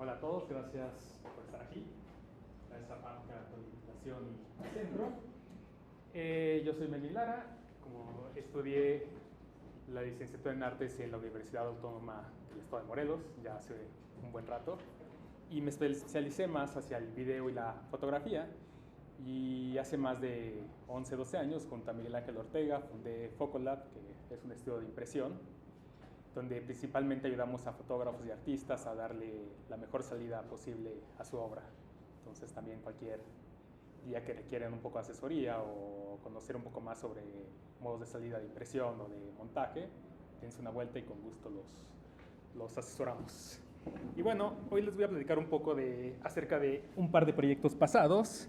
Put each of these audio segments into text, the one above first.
Hola a todos, gracias por estar aquí. Gracias a Pamka por la invitación y al centro. Yo soy Melvin Lara, como estudié la licenciatura en Artes en la Universidad Autónoma del Estado de Morelos, ya hace un buen rato, y me especialicé más hacia el video y la fotografía. Y hace más de 11, 12 años, junto a Miguel Ángel Ortega, fundé Focolab, que es un estudio de impresión, donde principalmente ayudamos a fotógrafos y artistas a darle la mejor salida posible a su obra. Entonces también cualquier día que requieren un poco de asesoría o conocer un poco más sobre modos de salida de impresión o de montaje, dense una vuelta y con gusto los asesoramos. Y bueno, hoy les voy a platicar un poco acerca de un par de proyectos pasados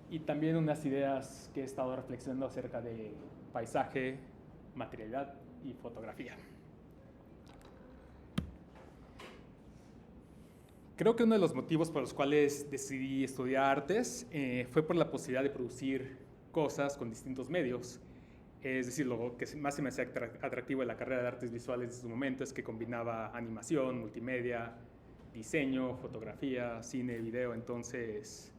y también unas ideas que he estado reflexionando acerca de paisaje, materialidad y fotografía. Creo que uno de los motivos por los cuales decidí estudiar artes fue por la posibilidad de producir cosas con distintos medios. Es decir, lo que más se me hacía atractivo de la carrera de artes visuales en su momento es que combinaba animación, multimedia, diseño, fotografía, cine, video. Entonces,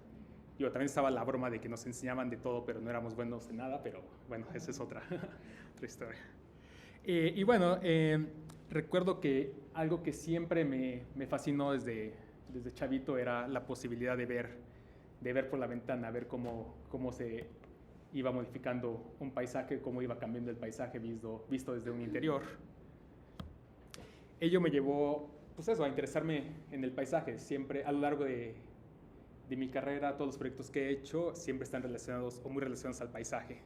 también estaba la broma de que nos enseñaban de todo, pero no éramos buenos en nada, pero bueno, esa es otra historia. Recuerdo que algo que siempre me fascinó desde chavito era la posibilidad de ver por la ventana, ver cómo se iba modificando un paisaje, cómo iba cambiando el paisaje visto desde un interior. Ello me llevó, pues eso, a interesarme en el paisaje. Siempre, a lo largo de mi carrera, todos los proyectos que he hecho siempre están relacionados o muy relacionados al paisaje.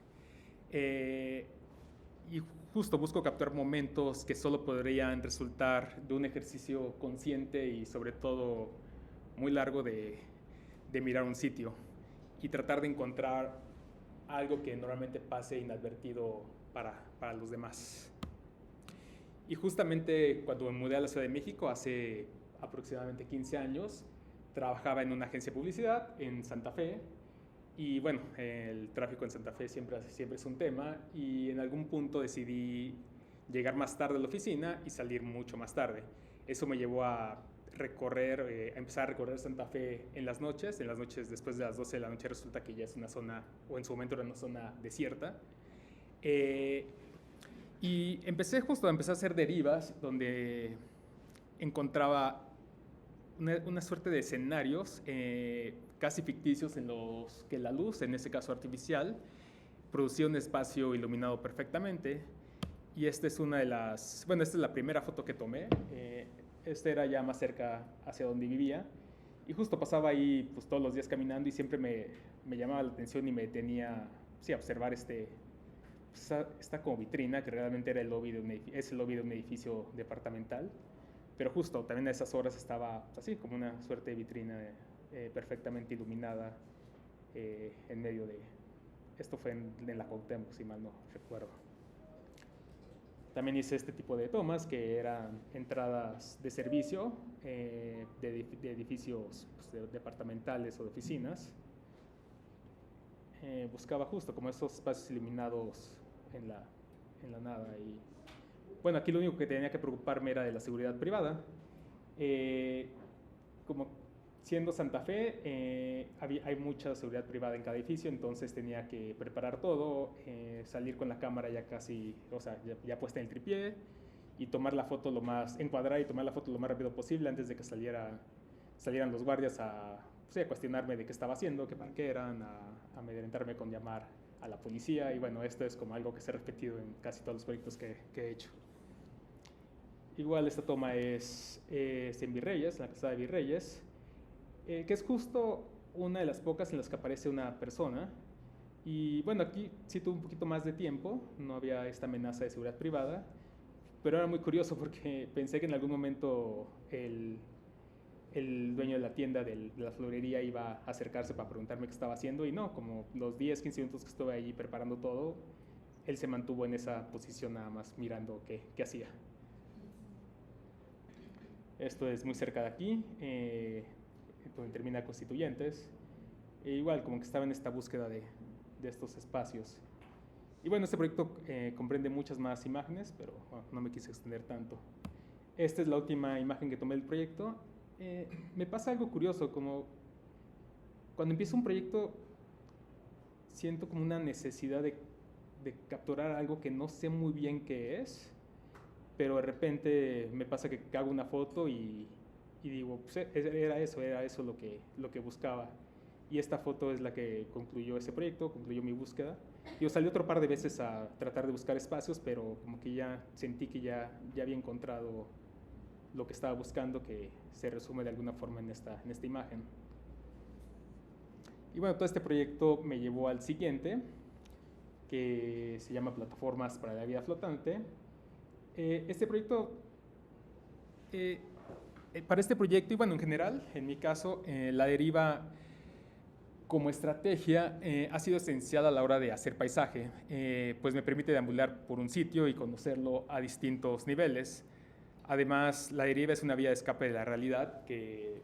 Y justo busco capturar momentos que solo podrían resultar de un ejercicio consciente y sobre todo muy largo de mirar un sitio y tratar de encontrar algo que normalmente pase inadvertido para los demás. Y justamente cuando me mudé a la Ciudad de México hace aproximadamente 15 años, trabajaba en una agencia de publicidad en Santa Fe. Y bueno, el tráfico en Santa Fe siempre es un tema y en algún punto decidí llegar más tarde a la oficina y salir mucho más tarde. Eso me llevó a empezar a recorrer Santa Fe en las noches. En las noches, después de las 12 de la noche, resulta que ya es una zona, o en su momento era una zona desierta. Y empecé a hacer derivas donde encontraba una suerte de escenarios casi ficticios en los que la luz, en este caso artificial, producía un espacio iluminado perfectamente. Y esta es esta es la primera foto que tomé. Esta era ya más cerca hacia donde vivía. Y justo pasaba ahí pues, todos los días caminando y siempre me llamaba la atención y me detenía a observar esta como vitrina que realmente era es el lobby de un edificio departamental. Pero justo también a esas horas estaba así, como una suerte de vitrina perfectamente iluminada en medio de... Esto fue en la Cuauhtémoc, si mal no recuerdo. También hice este tipo de tomas que eran entradas de servicio de edificios pues, departamentales o de oficinas. Buscaba justo como esos espacios iluminados en la nada. Y bueno, aquí lo único que tenía que preocuparme era de la seguridad privada. Como siendo Santa Fe, hay mucha seguridad privada en cada edificio, entonces tenía que preparar todo, salir con la cámara ya casi, o sea, ya puesta en el tripié y encuadrar y tomar la foto lo más rápido posible antes de que salieran los guardias pues, a cuestionarme de qué estaba haciendo, qué para qué eran, a amedrentarme con llamar a la policía. Y bueno, esto es como algo que se ha repetido en casi todos los proyectos que he hecho. Igual esta toma es en Virreyes, en la Calzada de Virreyes, que es justo una de las pocas en las que aparece una persona. Y bueno, aquí sí tuve un poquito más de tiempo, no había esta amenaza de seguridad privada, pero era muy curioso porque pensé que en algún momento el dueño de la tienda de la florería iba a acercarse para preguntarme qué estaba haciendo y no, como los 10, 15 minutos que estuve ahí preparando todo, él se mantuvo en esa posición nada más mirando qué hacía. Esto es muy cerca de aquí, donde termina Constituyentes. Igual, como que estaba en esta búsqueda de estos espacios. Y bueno, este proyecto comprende muchas más imágenes, pero bueno, no me quise extender tanto. Esta es la última imagen que tomé del proyecto. me pasa algo curioso, como cuando empiezo un proyecto siento como una necesidad de capturar algo que no sé muy bien qué es, pero de repente me pasa que hago una foto y digo, pues era eso lo que buscaba. Y esta foto es la que concluyó ese proyecto, concluyó mi búsqueda. Yo salí otro par de veces a tratar de buscar espacios, pero como que ya sentí que ya había encontrado lo que estaba buscando, que se resume de alguna forma en esta imagen. Y bueno, todo este proyecto me llevó al siguiente, que se llama Plataformas para la Vida Flotante. Este proyecto, para este proyecto, y bueno, en general, en mi caso, la deriva como estrategia ha sido esencial a la hora de hacer paisaje, pues me permite deambular por un sitio y conocerlo a distintos niveles. Además, la deriva es una vía de escape de la realidad que,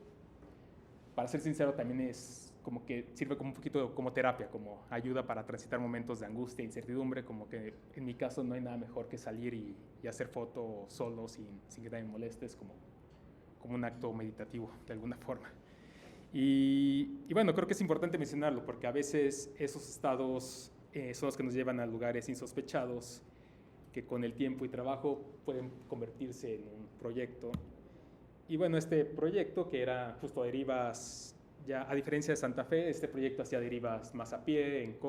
para ser sincero, también es como que sirve como un poquito como terapia, como ayuda para transitar momentos de angustia e incertidumbre, como que en mi caso no hay nada mejor que salir y hacer foto solo sin que nadie me moleste, es como un acto meditativo de alguna forma. Y bueno, creo que es importante mencionarlo porque a veces esos estados son los que nos llevan a lugares insospechados que con el tiempo y trabajo pueden convertirse en un proyecto. Y bueno, este proyecto que era justo derivas, ya a diferencia de Santa Fe, este proyecto hacía derivas más a pie, en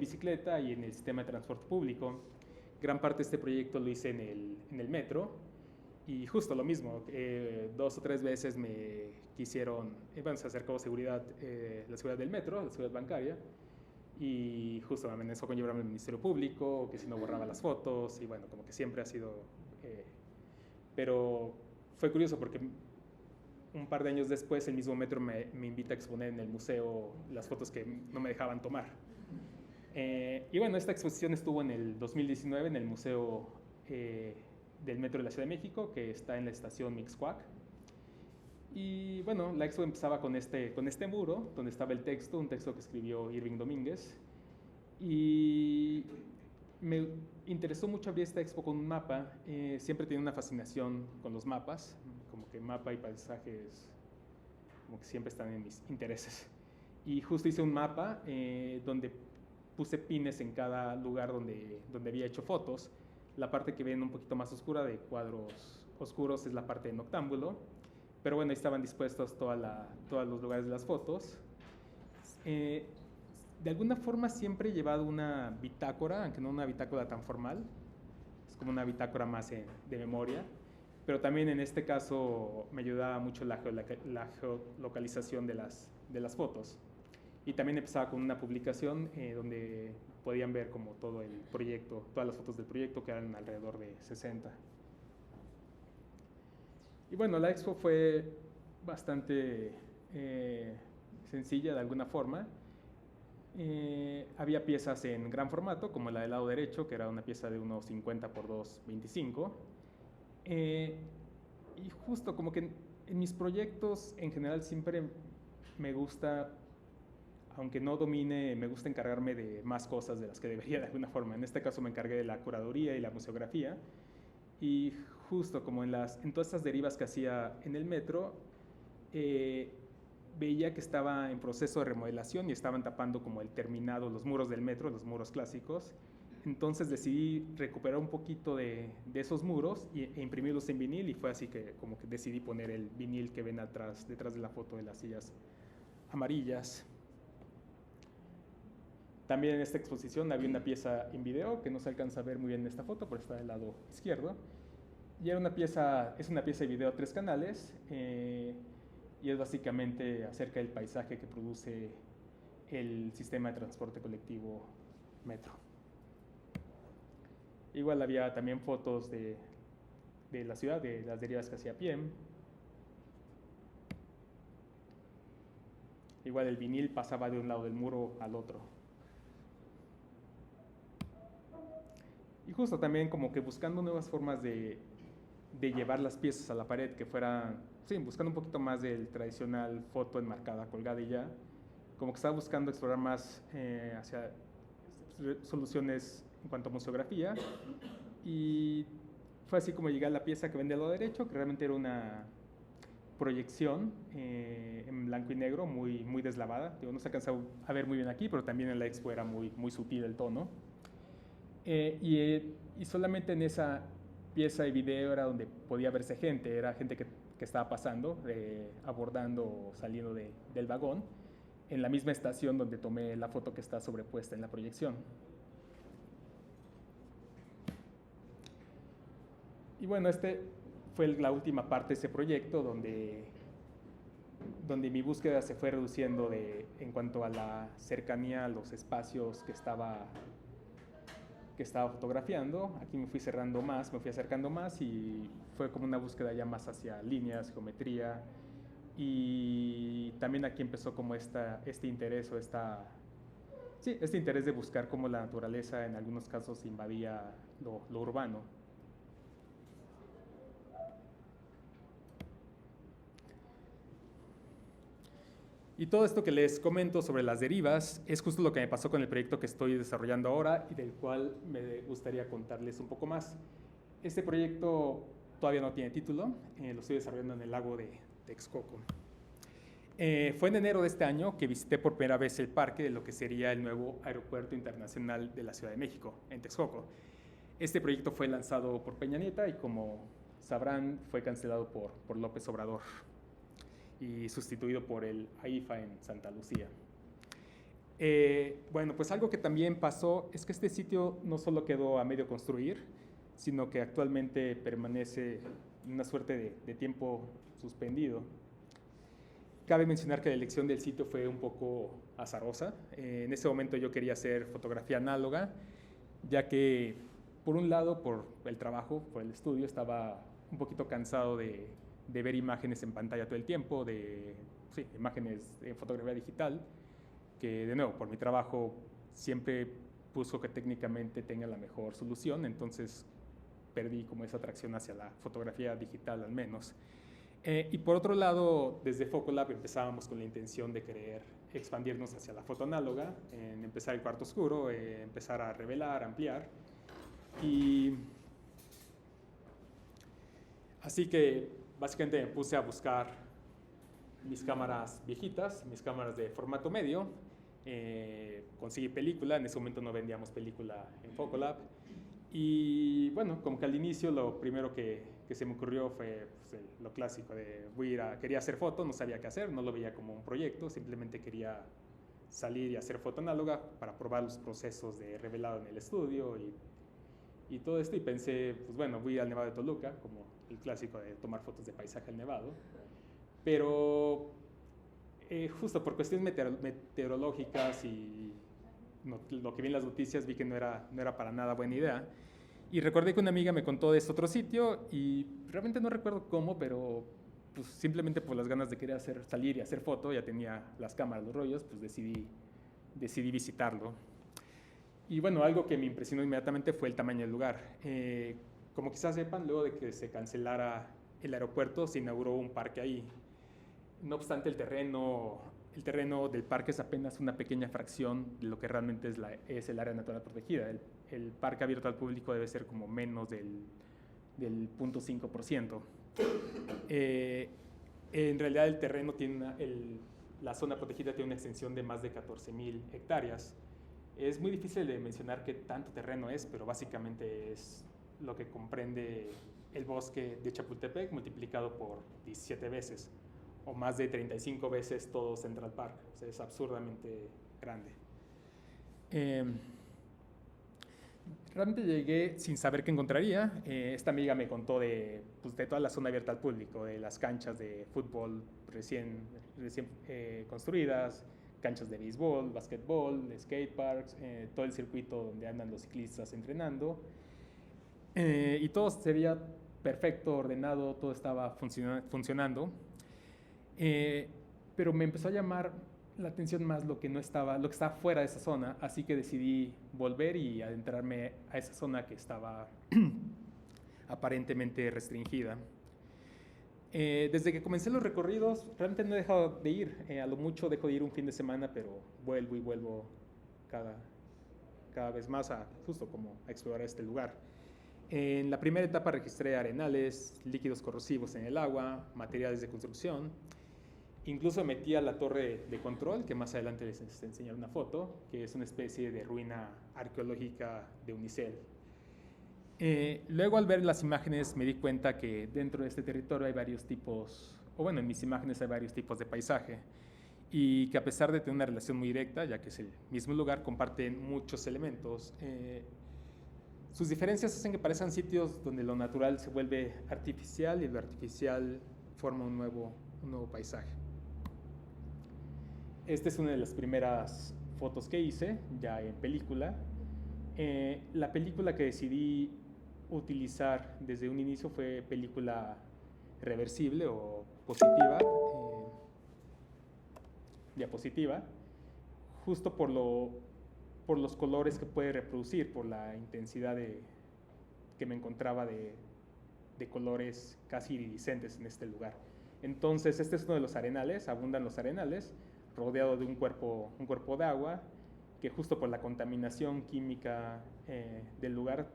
bicicleta y en el sistema de transporte público. Gran parte de este proyecto lo hice en el metro. Y justo lo mismo, 2 o 3 veces me quisieron, se acercó la seguridad del metro, la seguridad bancaria, y justo me amenazó con llevarme al Ministerio Público, que si no borraba las fotos, y bueno, como que siempre ha sido... pero fue curioso porque un par de años después el mismo metro me invita a exponer en el museo las fotos que no me dejaban tomar. Y bueno, esta exposición estuvo en el 2019 en el Museo del Metro de la Ciudad de México, que está en la estación Mixcoac. Y bueno, la expo empezaba con este muro, donde estaba el texto, un texto que escribió Irving Domínguez. Y me interesó mucho abrir esta expo con un mapa. Siempre tenía una fascinación con los mapas, como que mapa y paisajes como que siempre están en mis intereses. Y justo hice un mapa donde puse pines en cada lugar donde había hecho fotos. La parte que ven un poquito más oscura de cuadros oscuros es la parte de noctámbulo, pero bueno, ahí estaban dispuestos todos los lugares de las fotos. De alguna forma siempre he llevado una bitácora, aunque no una bitácora tan formal, es como una bitácora más de memoria, pero también en este caso me ayudaba mucho la geolocalización de las fotos. Y también empezaba con una publicación donde podían ver como todo el proyecto, todas las fotos del proyecto, que eran alrededor de 60. Y bueno, la expo fue bastante sencilla de alguna forma. Había piezas en gran formato, como la del lado derecho, que era una pieza de unos 50 por 2,25. Y justo como que en mis proyectos en general siempre me gusta, aunque no domine, me gusta encargarme de más cosas de las que debería de alguna forma. En este caso me encargué de la curaduría y la museografía. Y justo como en todas estas derivas que hacía en el metro, veía que estaba en proceso de remodelación y estaban tapando como el terminado, los muros del metro, los muros clásicos. Entonces decidí recuperar un poquito de esos muros e imprimirlos en vinil, y fue así que como que decidí poner el vinil que ven detrás de la foto de las sillas amarillas. También en esta exposición había una pieza en video que no se alcanza a ver muy bien en esta foto, pero está del lado izquierdo. Y es una pieza de video a 3 canales, y es básicamente acerca del paisaje que produce el sistema de transporte colectivo metro. Igual había también fotos de la ciudad, de las derivas que hacía a pie. Igual el vinil pasaba de un lado del muro al otro. Y justo también como que buscando nuevas formas de llevar las piezas a la pared, que fueran, sí, buscando un poquito más del tradicional foto enmarcada, colgada y ya. Como que estaba buscando explorar más hacia soluciones en cuanto a museografía. Y fue así como llegué a la pieza que ven del lado derecho, que realmente era una proyección en blanco y negro, muy, muy deslavada. Digo, no se alcanza a ver muy bien aquí, pero también en la expo era muy, muy sutil el tono. Y solamente en esa pieza de video era donde podía verse gente, era gente que estaba pasando, abordando o saliendo del vagón, en la misma estación donde tomé la foto que está sobrepuesta en la proyección. Y bueno, este fue la última parte de ese proyecto donde mi búsqueda se fue reduciendo en cuanto a la cercanía a los espacios que estaba fotografiando. Aquí me fui acercando más y fue como una búsqueda ya más hacia líneas, geometría, y también aquí empezó como este interés este interés de buscar cómo la naturaleza en algunos casos invadía lo urbano. Y todo esto que les comento sobre las derivas es justo lo que me pasó con el proyecto que estoy desarrollando ahora y del cual me gustaría contarles un poco más. Este proyecto todavía no tiene título, lo estoy desarrollando en el lago de Texcoco. Fue en enero de este año que visité por primera vez el parque de lo que sería el nuevo Aeropuerto Internacional de la Ciudad de México, en Texcoco. Este proyecto fue lanzado por Peña Nieto y, como sabrán, fue cancelado por López Obrador y sustituido por el AIFA en Santa Lucía. Bueno, pues algo que también pasó es que este sitio no solo quedó a medio construir, sino que actualmente permanece en una suerte de tiempo suspendido. Cabe mencionar que la elección del sitio fue un poco azarosa. En ese momento yo quería hacer fotografía análoga, ya que por un lado, por el trabajo, por el estudio, estaba un poquito cansado de ver imágenes en pantalla todo el tiempo, imágenes en fotografía digital, que de nuevo, por mi trabajo siempre busco que técnicamente tenga la mejor solución, entonces perdí como esa atracción hacia la fotografía digital al menos. Y por otro lado, desde Focolab empezábamos con la intención de querer expandirnos hacia la foto análoga, en empezar el cuarto oscuro, empezar a revelar, ampliar, y así que básicamente me puse a buscar mis cámaras viejitas, mis cámaras de formato medio. Conseguí película, en ese momento no vendíamos película en Focolab. Y bueno, como que al inicio lo primero que se me ocurrió fue pues, lo clásico de quería hacer foto, no sabía qué hacer, no lo veía como un proyecto, simplemente quería salir y hacer foto análoga para probar los procesos de revelado en el estudio y todo esto, y pensé, pues bueno, voy al Nevado de Toluca, como el clásico de tomar fotos de paisaje al nevado, pero justo por cuestiones meteorológicas y lo que vi en las noticias vi que no era para nada buena idea, y recordé que una amiga me contó de este otro sitio y realmente no recuerdo cómo, pero pues simplemente por las ganas de querer salir y hacer foto, ya tenía las cámaras, los rollos, pues decidí visitarlo. Y bueno, algo que me impresionó inmediatamente fue el tamaño del lugar. Como quizás sepan, luego de que se cancelara el aeropuerto, se inauguró un parque ahí. No obstante, el terreno del parque es apenas una pequeña fracción de lo que realmente es el área natural protegida. El parque abierto al público debe ser como menos del 0.5%. En realidad el terreno la zona protegida tiene una extensión de más de 14,000 hectáreas. Es muy difícil de mencionar qué tanto terreno es, pero básicamente es lo que comprende el bosque de Chapultepec multiplicado por 17 veces, o más de 35 veces todo Central Park. O sea, es absurdamente grande. Realmente llegué sin saber qué encontraría. Esta amiga me contó de toda la zona abierta al público, de las canchas de fútbol recién construidas, canchas de béisbol, básquetbol, skateparks, todo el circuito donde andan los ciclistas entrenando. Y todo se veía perfecto, ordenado, todo estaba funcionando. Pero me empezó a llamar la atención más lo que estaba fuera de esa zona, así que decidí volver y adentrarme a esa zona que estaba aparentemente restringida. Desde que comencé los recorridos, realmente no he dejado de ir. A lo mucho dejo de ir un fin de semana, pero vuelvo cada vez más justo como a explorar este lugar. En la primera etapa registré arenales, líquidos corrosivos en el agua, materiales de construcción. Incluso metí a la torre de control, que más adelante les enseñaré una foto, que es una especie de ruina arqueológica de Unicel. Luego, al ver las imágenes, me di cuenta que dentro de este territorio hay varios tipos, o bueno, en mis imágenes hay varios tipos de paisaje, y que a pesar de tener una relación muy directa, ya que es el mismo lugar, comparten muchos elementos. Sus diferencias hacen que parezcan sitios donde lo natural se vuelve artificial y lo artificial forma un nuevo paisaje. Esta es una de las primeras fotos que hice, ya en película. La película que decidí utilizar desde un inicio fue película reversible o positiva, diapositiva, justo por los colores que puede reproducir, por la intensidad que me encontraba de colores casi iridiscentes en este lugar. Entonces, este es uno de los arenales, abundan los arenales, rodeado de un cuerpo de agua, que justo por la contaminación química del lugar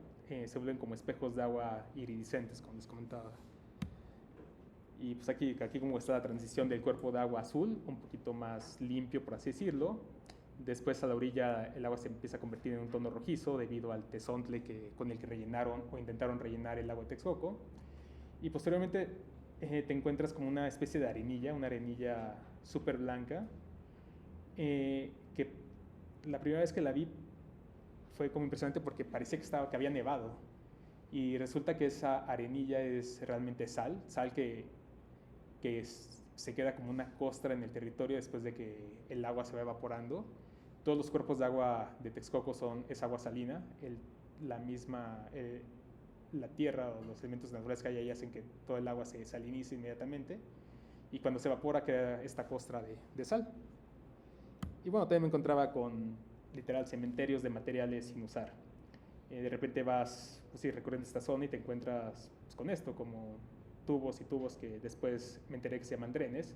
se vuelven como espejos de agua iridiscentes, como les comentaba. Y pues aquí como está la transición del cuerpo de agua azul, un poquito más limpio, por así decirlo. Después a la orilla el agua se empieza a convertir en un tono rojizo debido al tezontle con el que rellenaron o intentaron rellenar el lago de Texcoco. Y posteriormente te encuentras como una especie de arenilla, una arenilla súper blanca, que la primera vez que la vi fue como impresionante porque parecía que había nevado. Y resulta que esa arenilla es realmente sal que se queda como una costra en el territorio después de que el agua se va evaporando. Todos los cuerpos de agua de Texcoco es agua salina. La tierra o los elementos naturales que hay ahí hacen que todo el agua se salinice inmediatamente. Y cuando se evapora queda esta costra de sal. Y bueno, también me encontraba con literal cementerios de materiales sin usar. De repente vas recorriendo esta zona y te encuentras pues, con esto, como tubos y tubos que después me enteré que se llaman drenes.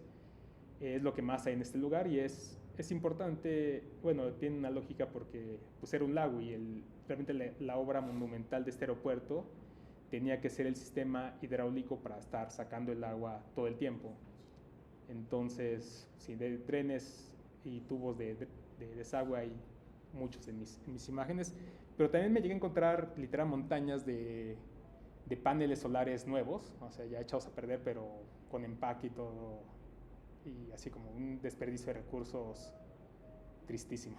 Es lo que más hay en este lugar y es importante, bueno, tiene una lógica porque pues, era un lago y realmente la obra monumental de este aeropuerto tenía que ser el sistema hidráulico para estar sacando el agua todo el tiempo. Entonces, sí, de drenes y tubos de desagüe hay muchos en mis imágenes, pero también me llegué a encontrar literal montañas de paneles solares nuevos, o sea, ya echados a perder, pero con empaque y todo, y así como un desperdicio de recursos tristísimo.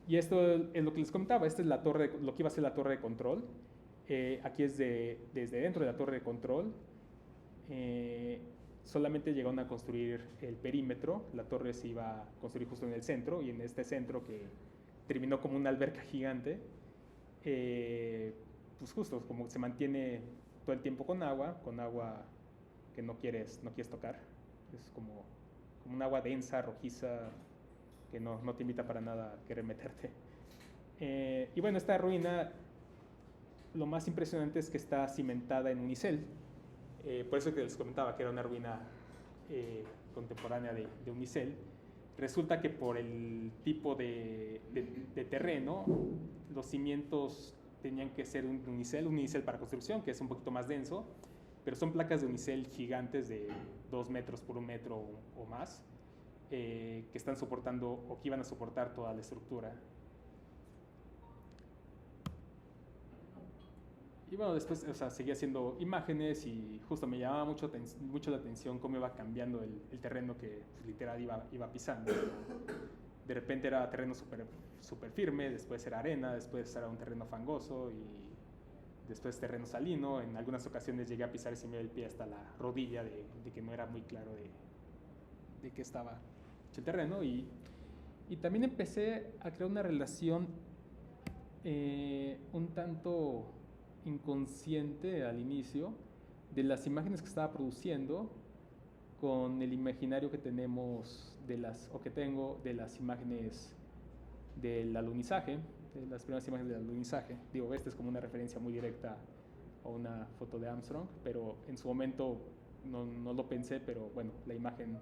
Y esto es lo que les comentaba, esta es lo que iba a ser la torre de control. Aquí es desde dentro de la torre de control. Solamente llegaron a construir el perímetro, la torre se iba a construir justo en el centro, y en este centro que terminó como una alberca gigante, pues justo como se mantiene todo el tiempo con agua que no quieres tocar, es como un agua densa, rojiza, que no te invita para nada a querer meterte. Y bueno, esta ruina, lo más impresionante es que está cimentada en Unicel. Por eso que les comentaba que era una ruina contemporánea de Unicel. Resulta que por el tipo de terreno, los cimientos tenían que ser un unicel para construcción, que es un poquito más denso, pero son placas de unicel gigantes de 2 metros por 1 metro o más, que están soportando o que iban a soportar toda la estructura. Y bueno, después seguía haciendo imágenes y justo me llamaba mucho la atención cómo iba cambiando el terreno que pues, literal iba pisando. De repente era terreno súper firme, después era arena, después era un terreno fangoso y después terreno salino. En algunas ocasiones llegué a pisar y se me dio el pie hasta la rodilla de que no era muy claro de qué estaba hecho el terreno. Y también empecé a crear una relación un tanto inconsciente al inicio de las imágenes que estaba produciendo con el imaginario que tenemos que tengo de las imágenes del alunizaje, de las primeras imágenes del alunizaje. Digo, esta es como una referencia muy directa a una foto de Armstrong, pero en su momento no lo pensé, pero bueno, la imagen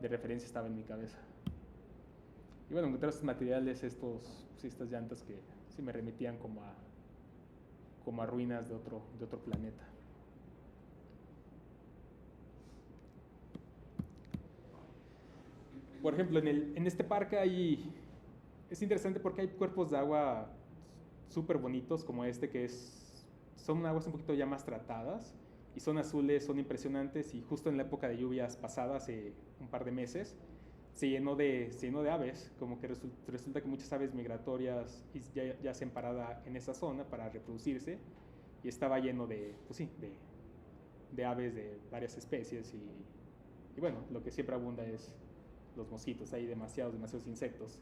de referencia estaba en mi cabeza. Y bueno, encontrar estos materiales, estas llantas que sí me remitían como a como a ruinas de otro planeta. Por ejemplo, en este parque es interesante porque hay cuerpos de agua súper bonitos como este, son aguas un poquito ya más tratadas y son azules, son impresionantes, y justo en la época de lluvias pasada, hace un par de meses, se llenó de aves, como que resulta que muchas aves migratorias ya hacen parada en esa zona para reproducirse, y estaba lleno de aves de varias especies, y bueno, lo que siempre abunda es los mosquitos. Hay demasiados insectos.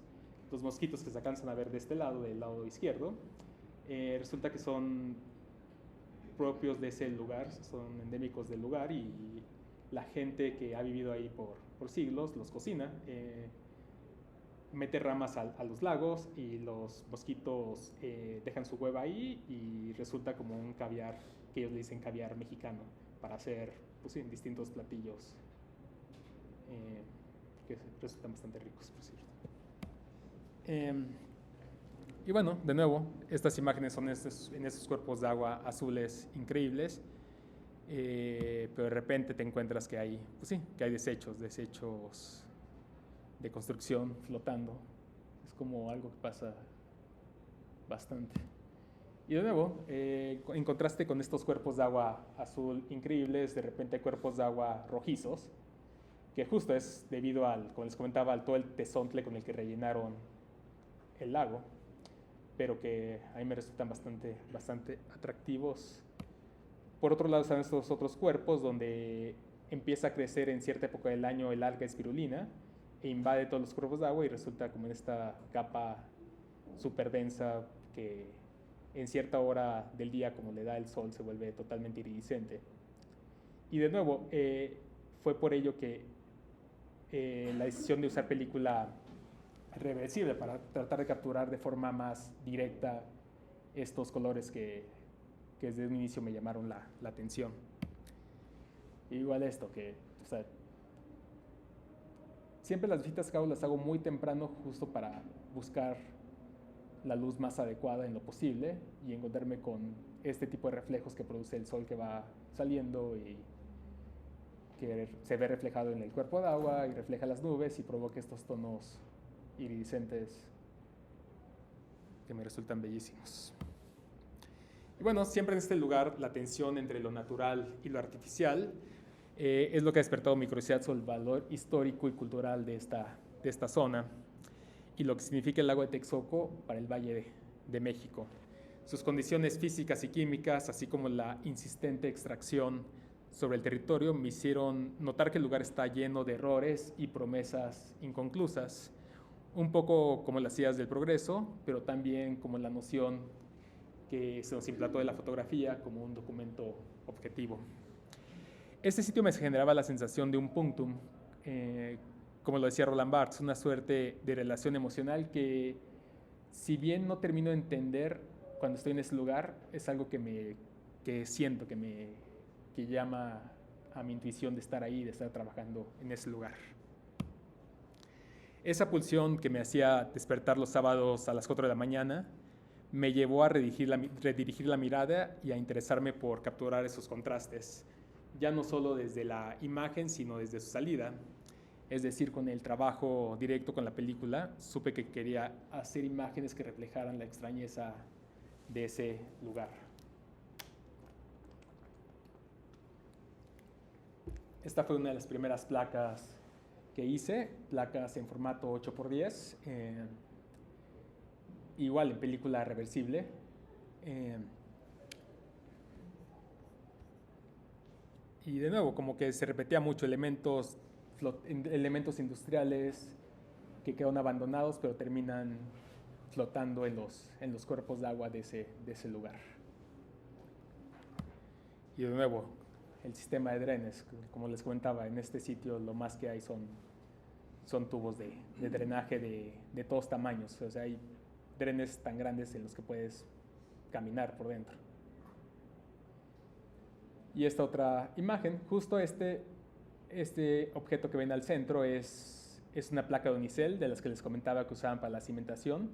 Los mosquitos que se alcanzan a ver de este lado, del lado izquierdo, resulta que son propios de ese lugar, son endémicos del lugar, y la gente que ha vivido ahí por siglos los cocina, mete ramas a los lagos, y los mosquitos dejan su hueva ahí, y resulta como un caviar, que ellos le dicen caviar mexicano, para hacer distintos platillos que resultan bastante ricos, por cierto. Y bueno, de nuevo, estas imágenes son en esos cuerpos de agua azules increíbles, pero de repente te encuentras que hay desechos de construcción flotando. Es como algo que pasa bastante. Y de nuevo, en contraste con estos cuerpos de agua azul increíbles, de repente hay cuerpos de agua rojizos, que justo es debido como les comentaba, al todo el tezontle con el que rellenaron el lago, pero que a mí me resultan bastante atractivos. Por otro lado están estos otros cuerpos donde empieza a crecer en cierta época del año el alga espirulina, e invade todos los cuerpos de agua, y resulta como en esta capa súper densa que en cierta hora del día, como le da el sol, se vuelve totalmente iridiscente. Y de nuevo, fue por ello que la decisión de usar película reversible para tratar de capturar de forma más directa estos colores que desde un inicio me llamaron la atención. Igual esto, siempre las visitas que hago las hago muy temprano, justo para buscar la luz más adecuada en lo posible y encontrarme con este tipo de reflejos que produce el sol que va saliendo y que se ve reflejado en el cuerpo de agua y refleja las nubes y provoca estos tonos iridiscentes que me resultan bellísimos. Y bueno, siempre en este lugar la tensión entre lo natural y lo artificial es lo que ha despertado mi curiosidad sobre el valor histórico y cultural de esta zona y lo que significa el lago de Texcoco para el Valle de México. Sus condiciones físicas y químicas, así como la insistente extracción sobre el territorio, me hicieron notar que el lugar está lleno de errores y promesas inconclusas, un poco como las ideas del progreso, pero también como la noción que se nos implantó de la fotografía como un documento objetivo. Este sitio me generaba la sensación de un punctum, como lo decía Roland Barthes, una suerte de relación emocional que, si bien no termino de entender cuando estoy en ese lugar, es algo que siento, que llama a mi intuición de estar ahí, de estar trabajando en ese lugar. Esa pulsión que me hacía despertar los sábados a las 4 de la mañana me llevó a redirigir la mirada y a interesarme por capturar esos contrastes, ya no solo desde la imagen, sino desde su salida. Es decir, con el trabajo directo con la película, supe que quería hacer imágenes que reflejaran la extrañeza de ese lugar. Esta fue una de las primeras placas que hice, placas en formato 8x10, igual en película reversible. Y de nuevo, como que se repetía mucho elementos industriales que quedan abandonados, pero terminan flotando en los cuerpos de agua de ese lugar. Y de nuevo, el sistema de drenes, como les comentaba, en este sitio lo más que hay son tubos de drenaje de todos tamaños. O sea, hay drenes tan grandes en los que puedes caminar por dentro. Y esta otra imagen, justo este objeto que ven al centro es una placa de unicel, de las que les comentaba que usaban para la cimentación.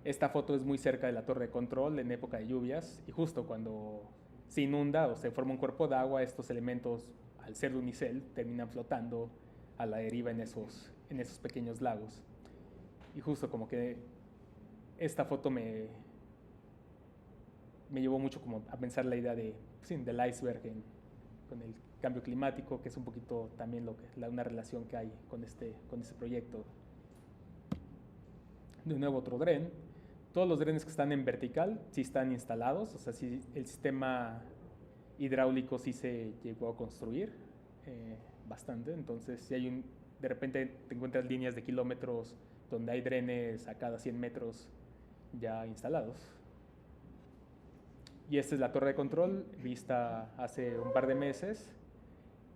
Esta foto es muy cerca de la torre de control en época de lluvias y justo cuando se inunda o se forma un cuerpo de agua, estos elementos, al ser de unicel, terminan flotando a la deriva en esos pequeños lagos. Y justo como que esta foto me llevó mucho como a pensar la idea del iceberg con el cambio climático, que es un poquito también una relación que hay con este proyecto. De nuevo otro dren. Todos los drenes que están en vertical sí están instalados, o sea, sí, el sistema hidráulico sí se llegó a construir bastante. Entonces, si hay de repente te encuentras líneas de kilómetros donde hay drenes a cada 100 metros ya instalados. Y esta es la torre de control vista hace un par de meses,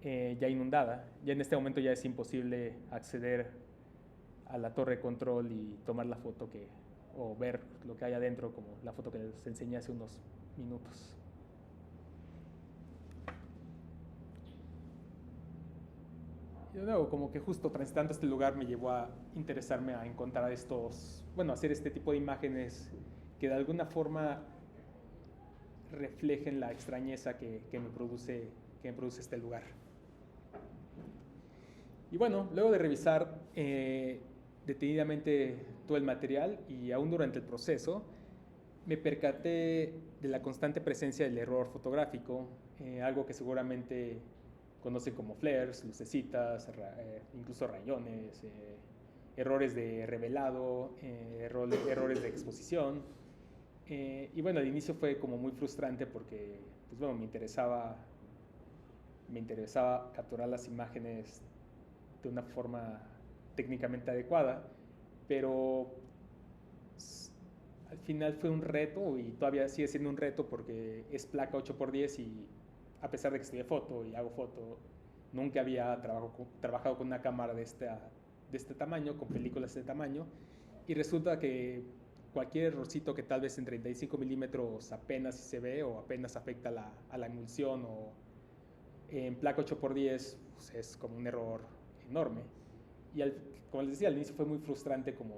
ya inundada. Ya en este momento ya es imposible acceder a la torre de control y tomar la foto o ver lo que hay adentro, como la foto que les enseñé hace unos minutos. Y de nuevo, como que justo transitando este lugar me llevó a interesarme a encontrar hacer este tipo de imágenes que de alguna forma reflejen la extrañeza que me produce este lugar. Y bueno, luego de revisar detenidamente todo el material y aún durante el proceso, me percaté de la constante presencia del error fotográfico, algo que seguramente conocen como flares, lucecitas, incluso rayones, errores de revelado, errores de exposición. Y bueno, al inicio fue como muy frustrante porque pues bueno, me interesaba capturar las imágenes de una forma técnicamente adecuada, pero al final fue un reto y todavía sigue siendo un reto porque es placa 8x10 y a pesar de que estudié foto y hago foto, nunca había trabajado con una cámara de este tamaño, con películas de este tamaño, y resulta que cualquier errorcito que tal vez en 35 milímetros apenas se ve o apenas afecta a la emulsión, o en placa 8x10 pues es como un error enorme. Y como les decía, al inicio fue muy frustrante como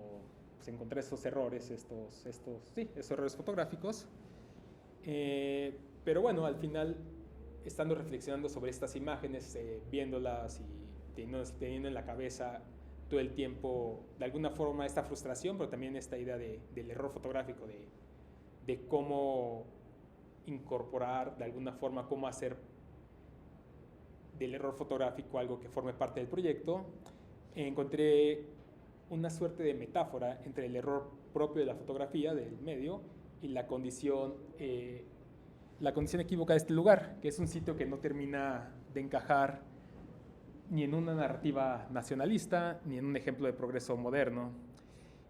pues, encontrar estos errores, estos errores fotográficos. Pero bueno, al final, estando reflexionando sobre estas imágenes, viéndolas y teniendo en la cabeza todo el tiempo, de alguna forma, esta frustración, pero también esta idea del error fotográfico, de cómo incorporar, de alguna forma, cómo hacer del error fotográfico algo que forme parte del proyecto, encontré una suerte de metáfora entre el error propio de la fotografía, del medio, y la condición equívoca de este lugar, que es un sitio que no termina de encajar ni en una narrativa nacionalista, ni en un ejemplo de progreso moderno.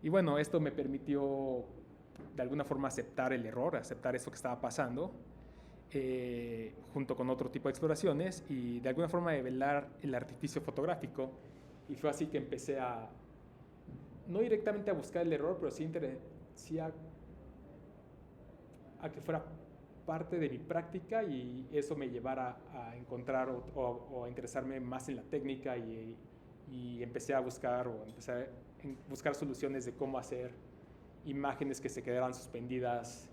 Y bueno, esto me permitió de alguna forma aceptar el error, aceptar eso que estaba pasando, junto con otro tipo de exploraciones, y de alguna forma develar el artificio fotográfico. Y fue así que empecé no directamente a buscar el error, pero sí a que fuera parte de mi práctica, y eso me llevara a encontrar o a interesarme más en la técnica, y empecé a buscar soluciones de cómo hacer imágenes que se quedaran suspendidas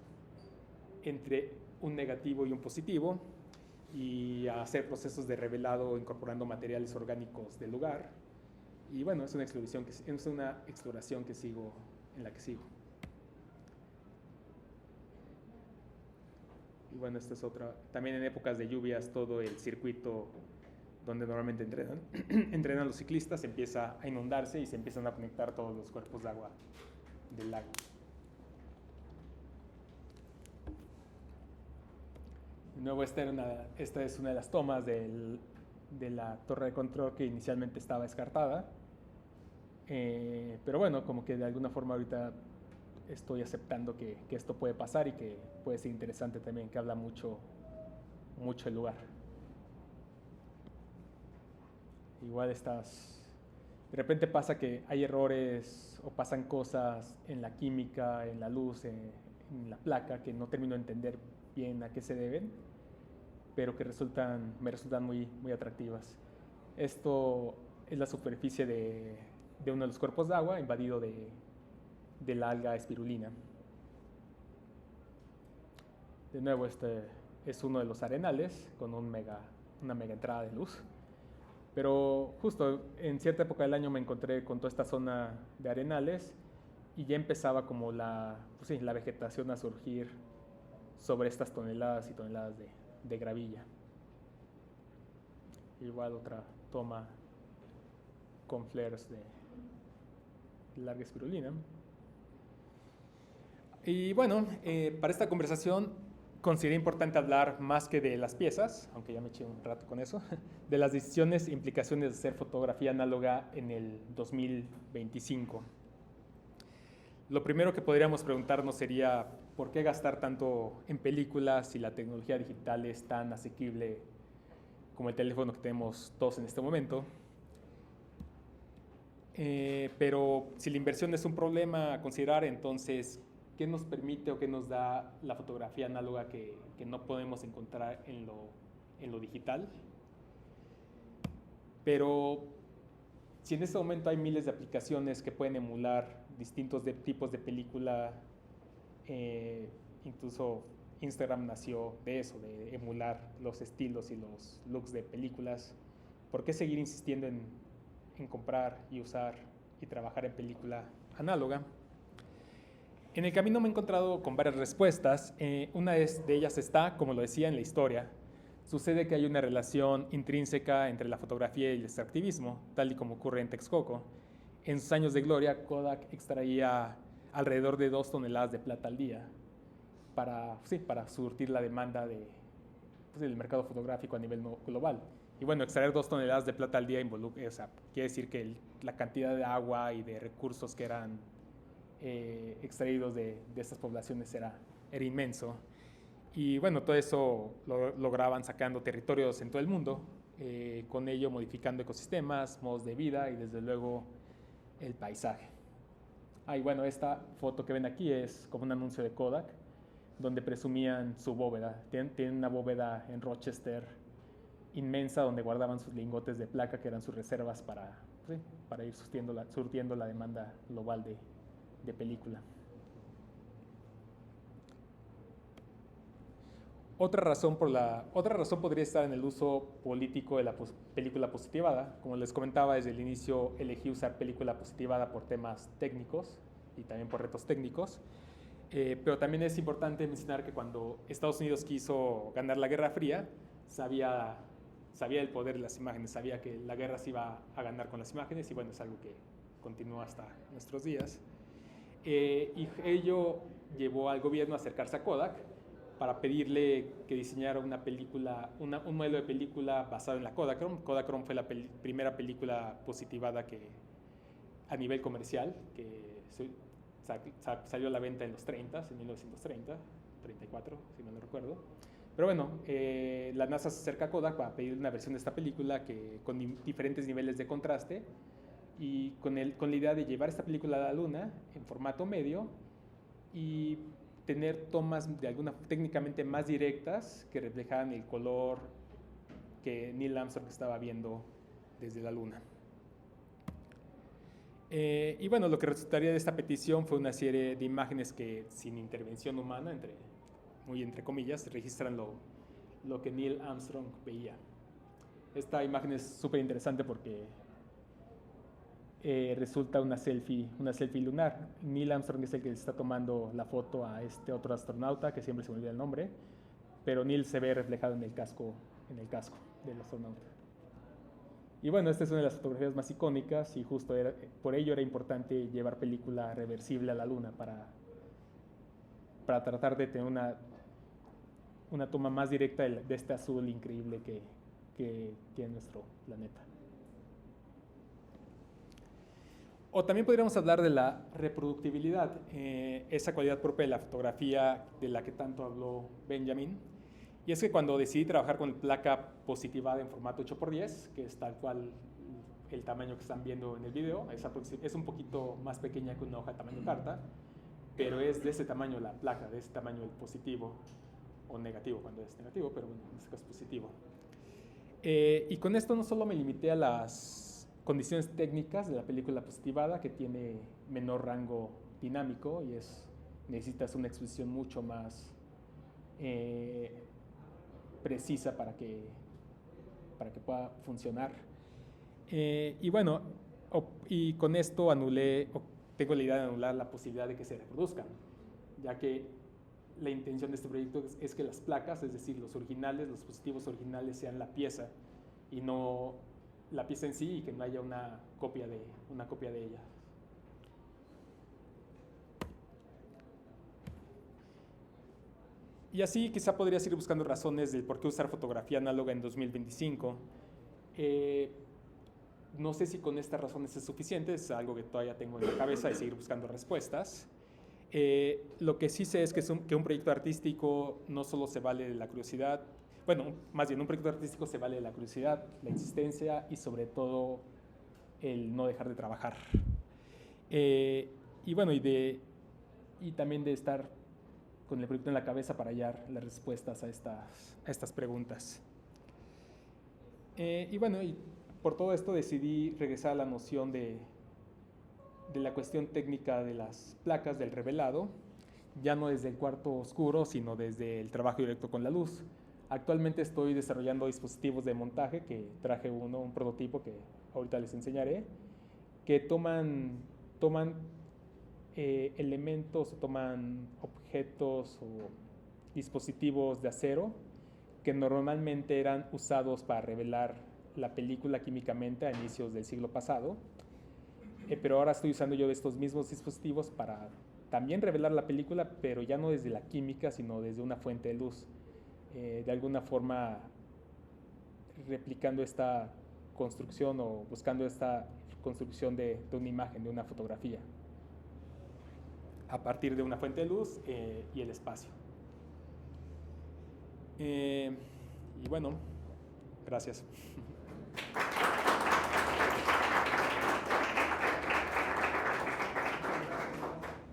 entre un negativo y un positivo, y a hacer procesos de revelado incorporando materiales orgánicos del lugar. Y bueno, es una exploración en la que sigo. Y bueno, esta es otra. También en épocas de lluvias, todo el circuito donde normalmente entrenan los ciclistas empieza a inundarse y se empiezan a conectar todos los cuerpos de agua del lago. De nuevo, esta es una de las tomas de la torre de control que inicialmente estaba descartada. Pero bueno, como que de alguna forma ahorita estoy aceptando que esto puede pasar y que puede ser interesante también, que habla mucho el lugar. Igual de repente pasa que hay errores o pasan cosas en la química, en la luz, en la placa, que no termino de entender bien a qué se deben, pero que me resultan muy, muy atractivas. Esto es la superficie de uno de los cuerpos de agua invadido de de la alga espirulina. De nuevo, este es uno de los arenales con una mega entrada de luz. Pero justo en cierta época del año me encontré con toda esta zona de arenales y ya empezaba como la vegetación a surgir sobre estas toneladas y toneladas de gravilla. Igual otra toma con flares de larga espirulina. Y bueno, para esta conversación consideré importante hablar más que de las piezas, aunque ya me eché un rato con eso, de las decisiones e implicaciones de hacer fotografía análoga en el 2025. Lo primero que podríamos preguntarnos sería, ¿por qué gastar tanto en películas si la tecnología digital es tan asequible como el teléfono que tenemos todos en este momento? Pero si la inversión es un problema a considerar, entonces, ¿qué nos permite o qué nos da la fotografía análoga que no podemos encontrar en lo digital? Pero si en este momento hay miles de aplicaciones que pueden emular distintos tipos de película, incluso Instagram nació de eso, de emular los estilos y los looks de películas, ¿por qué seguir insistiendo en comprar y usar y trabajar en película análoga? En el camino me he encontrado con varias respuestas. Una de ellas está, como lo decía, en la historia. Sucede que hay una relación intrínseca entre la fotografía y el extractivismo, tal y como ocurre en Texcoco. En sus años de gloria, Kodak extraía alrededor de 2 toneladas de plata al día para surtir la demanda del mercado fotográfico a nivel global. Y bueno, extraer 2 toneladas de plata al día quiere decir que la cantidad de agua y de recursos que eran extraídos de estas poblaciones era inmenso. Y bueno, todo eso lo lograban sacando territorios en todo el mundo, con ello modificando ecosistemas, modos de vida y desde luego el paisaje. Y bueno, esta foto que ven aquí es como un anuncio de Kodak, donde presumían su bóveda. Tienen una bóveda en Rochester inmensa donde guardaban sus lingotes de placa que eran sus reservas para ir surtiendo la demanda global de película. Otra razón podría estar en el uso político de la película positivada. Como les comentaba, desde el inicio elegí usar película positivada por temas técnicos y también por retos técnicos. Pero también es importante mencionar que cuando Estados Unidos quiso ganar la Guerra Fría, sabía el poder de las imágenes, sabía que la guerra se iba a ganar con las imágenes y bueno, es algo que continúa hasta nuestros días. Y ello llevó al gobierno a acercarse a Kodak para pedirle que diseñara un modelo de película basado en la Kodachrome. Kodachrome fue la primera película positivada a nivel comercial que salió a la venta en los 30, en 1930, 34, si no recuerdo. Pero bueno, la NASA se acerca a Kodak para pedir una versión de esta película con diferentes niveles de contraste y con la idea de llevar esta película a la Luna en formato medio y tener tomas técnicamente más directas que reflejaran el color que Neil Armstrong estaba viendo desde la Luna. Y bueno, lo que resultaría de esta petición fue una serie de imágenes que sin intervención humana, entre comillas, registran lo que Neil Armstrong veía. Esta imagen es súper interesante porque resulta una selfie lunar. Neil Armstrong es el que está tomando la foto a este otro astronauta, que siempre se me olvida el nombre, pero Neil se ve reflejado en el casco del astronauta. Y bueno, esta es una de las fotografías más icónicas y justo por ello era importante llevar película reversible a la Luna para tratar de tener una toma más directa de este azul increíble que tiene nuestro planeta. O también podríamos hablar de la reproductibilidad, esa cualidad propia de la fotografía de la que tanto habló Benjamin. Y es que cuando decidí trabajar con placa positivada en formato 8x10, que es tal cual el tamaño que están viendo en el video, es un poquito más pequeña que una hoja tamaño carta, pero es de ese tamaño la placa, de ese tamaño el positivo, o negativo cuando es negativo, pero bueno, en este caso es positivo. Y con esto no solo me limité a las condiciones técnicas de la película positivada, que tiene menor rango dinámico y necesitas una exposición mucho más precisa para que pueda funcionar. Y bueno, y con esto tengo la idea de anular la posibilidad de que se reproduzcan, ya que la intención de este proyecto es que las placas, es decir, los dispositivos originales sean la pieza y no la pieza en sí, y que no haya una copia de ella. Y así quizá podrías ir buscando razones del por qué usar fotografía análoga en 2025. No sé si con estas razones es suficiente, es algo que todavía tengo en la cabeza y seguir buscando respuestas. Lo que sí sé es que un proyecto artístico no solo se vale de la curiosidad, bueno, más bien un proyecto artístico se vale de la curiosidad, la existencia y sobre todo el no dejar de trabajar. Y bueno, y también de estar con el proyecto en la cabeza para hallar las respuestas a estas preguntas. Y bueno, y por todo esto decidí regresar a la noción de la cuestión técnica de las placas del revelado, ya no desde el cuarto oscuro, sino desde el trabajo directo con la luz. Actualmente estoy desarrollando dispositivos de montaje, que traje un prototipo que ahorita les enseñaré, que toman elementos, toman objetos o dispositivos de acero que normalmente eran usados para revelar la película químicamente a inicios del siglo pasado, pero ahora estoy usando yo estos mismos dispositivos para también revelar la película, pero ya no desde la química, sino desde una fuente de luz, de alguna forma replicando esta construcción o buscando esta construcción de una imagen, de una fotografía, a partir de una fuente de luz y el espacio. Y bueno, gracias.